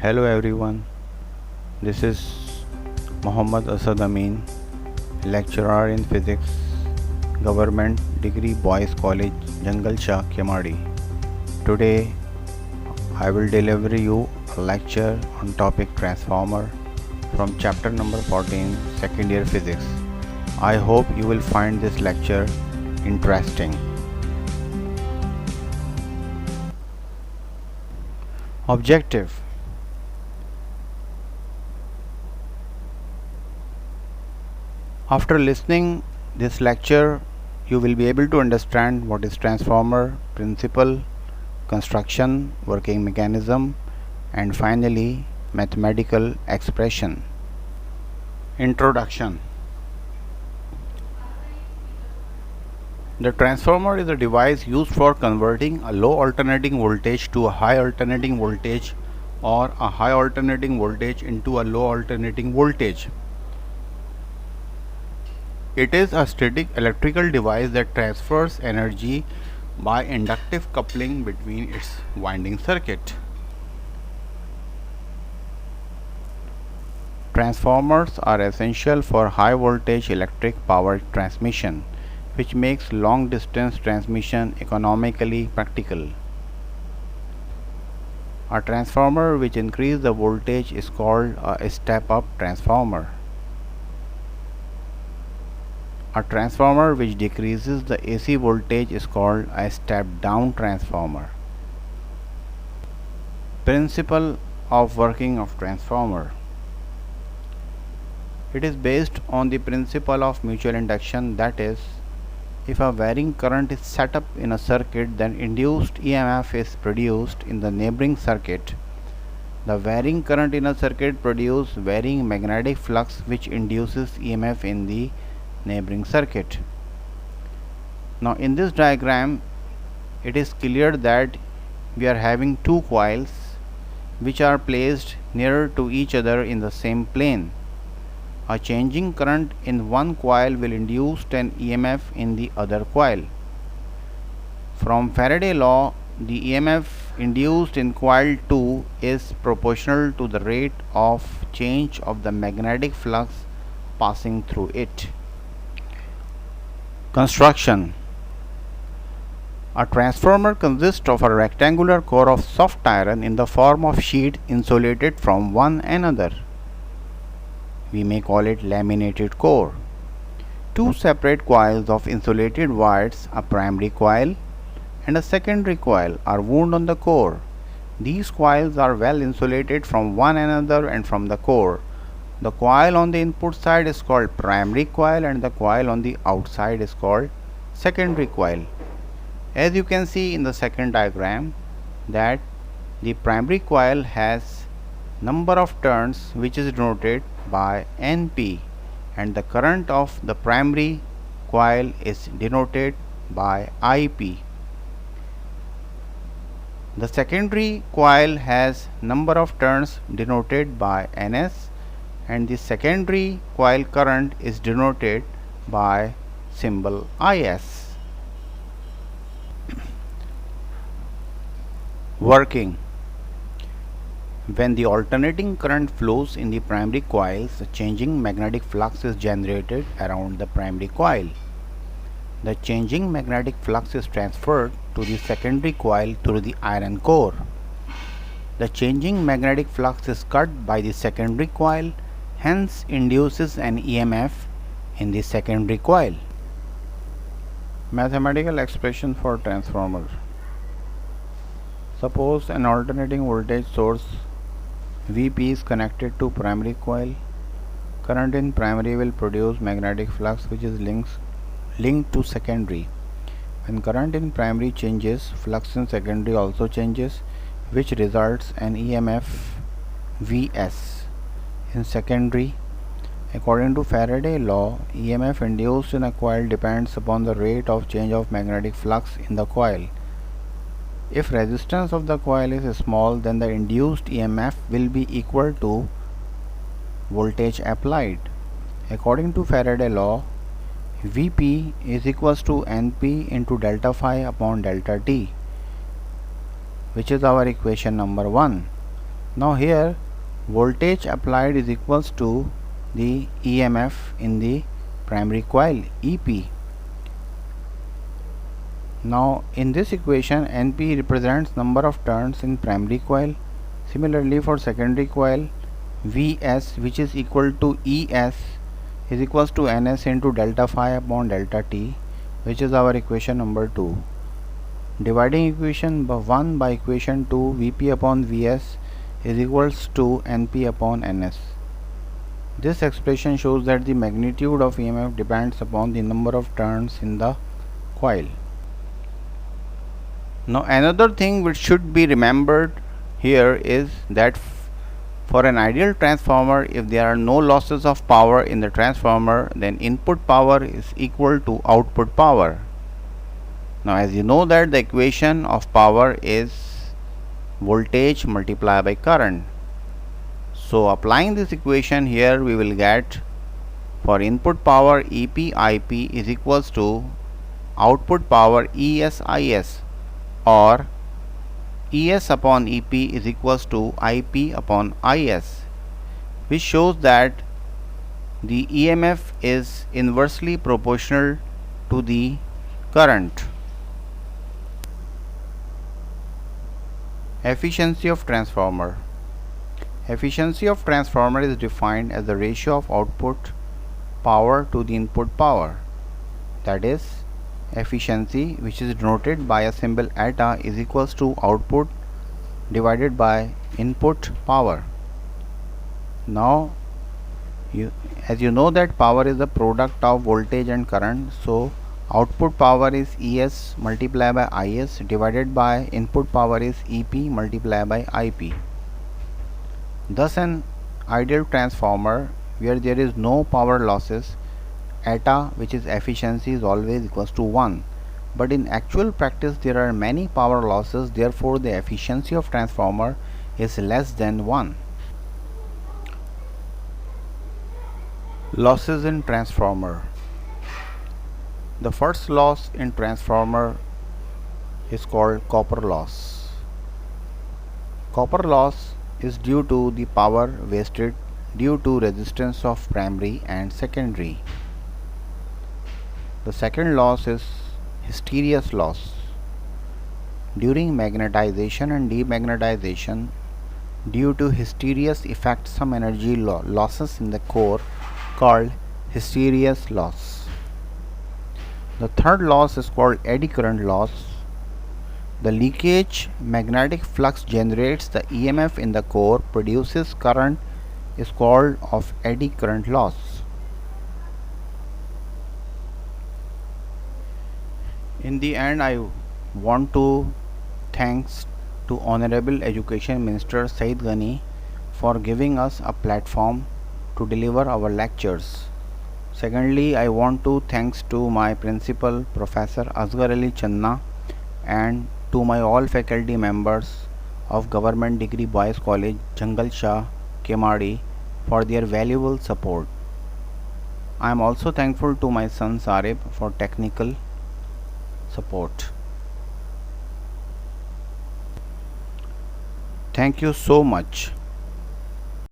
Hello everyone, this is Mohammad Asad Amin, lecturer in physics, Govt.Degree Boys College, Shah, Keamari. Today I will deliver you a lecture on topic transformer from chapter number 14, second year physics. I hope you will find this lecture interesting. Objective: after listening this lecture, you will be able to understand what is transformer, principle, construction, working mechanism, and finally mathematical expression. Introduction. The transformer is a device used for converting a low alternating voltage to a high alternating voltage or a high alternating voltage into a low alternating voltage. It is a static electrical device that transfers energy by inductive coupling between its winding circuit. Transformers are essential for high voltage electric power transmission, which makes long distance transmission economically practical. A transformer which increases the voltage is called a step-up transformer. A transformer which decreases the AC voltage is called a step-down transformer. Principle of working of transformer. It is based on the principle of mutual induction, that is, if a varying current is set up in a circuit, then induced EMF is produced in the neighboring circuit. The varying current in a circuit produces varying magnetic flux which induces EMF in the neighboring circuit. Now in this diagram it is clear that we are having two coils which are placed nearer to each other in the same plane. A changing current in one coil will induce an EMF in the other coil. From Faraday law, the EMF induced in coil 2 is proportional to the rate of change of the magnetic flux passing through it. Construction. A transformer consists of a rectangular core of soft iron in the form of sheet insulated from one another. We may call it laminated core. Two separate coils of insulated wires, a primary coil and a secondary coil, are wound on the core. These coils are well insulated from one another and from the core. The coil on the input side is called primary coil and the coil on the outside is called secondary coil. As you can see in the second diagram, that the primary coil has number of turns which is denoted by Np, and the current of the primary coil is denoted by Ip. The secondary coil has number of turns denoted by Ns, and the secondary coil current is denoted by symbol Is. Working. When the alternating current flows in the primary coils, a changing magnetic flux is generated around the primary coil. The changing magnetic flux is transferred to the secondary coil through the iron core. The changing magnetic flux is cut by the secondary coil, hence induces an EMF in the secondary coil. Mathematical expression for transformer. Suppose an alternating voltage source Vp is connected to primary coil. Current in primary will produce magnetic flux which is linked to secondary. When current in primary changes, flux in secondary also changes, which results in EMF Vs in secondary. According to Faraday law, EMF induced in a coil depends upon the rate of change of magnetic flux in the coil. If resistance of the coil is small, then the induced EMF will be equal to voltage applied. According to Faraday law, Vp is equals to Np into delta phi upon delta T, which is our equation number 1. Now here voltage applied is equals to the EMF in the primary coil EP. Now in this equation NP represents number of turns in primary coil. Similarly for secondary coil, Vs, which is equal to Es, is equals to Ns into delta phi upon delta T, which is our equation number 2. Dividing equation 1 by equation 2, Vp upon Vs is equals to Np upon Ns. This expression shows that the magnitude of EMF depends upon the number of turns in the coil. Now another thing which should be remembered here is that for an ideal transformer, if there are no losses of power in the transformer, then input power is equal to output power. Now as you know that the equation of power is voltage multiplied by current. So applying this equation here, we will get for input power EP IP is equals to output power ES IS, or ES upon EP is equals to IP upon IS, which shows that the EMF is inversely proportional to the current. Efficiency of transformer. Efficiency of transformer is defined as the ratio of output power to the input power. That is, efficiency, which is denoted by a symbol eta, is equals to output divided by input power. Now as you know that power is the product of voltage and current, so output power is Es multiplied by Is divided by input power is Ep multiplied by Ip. Thus an ideal transformer where there is no power losses, eta, which is efficiency, is always equals to 1. But in actual practice there are many power losses, therefore the efficiency of transformer is less than 1. Losses in transformer. The first loss in transformer is called copper loss. Copper loss is due to the power wasted due to resistance of primary and secondary. The second loss is hysteresis loss. During magnetization and demagnetization, due to hysteresis effect, some energy losses in the core called hysteresis loss. The third loss is called eddy current loss. The leakage magnetic flux generates the EMF in the core, produces current, is called of eddy current loss. In the end, I want to thanks to Honorable Education Minister Said Ghani for giving us a platform to deliver our lectures. Secondly, I want to thanks to my principal Professor Asghar Ali Channa and to my all faculty members of Govt.Degree Boys College, Jungle Shah, Keamari for their valuable support. I am also thankful to my son Sarib for technical support. Thank you so much.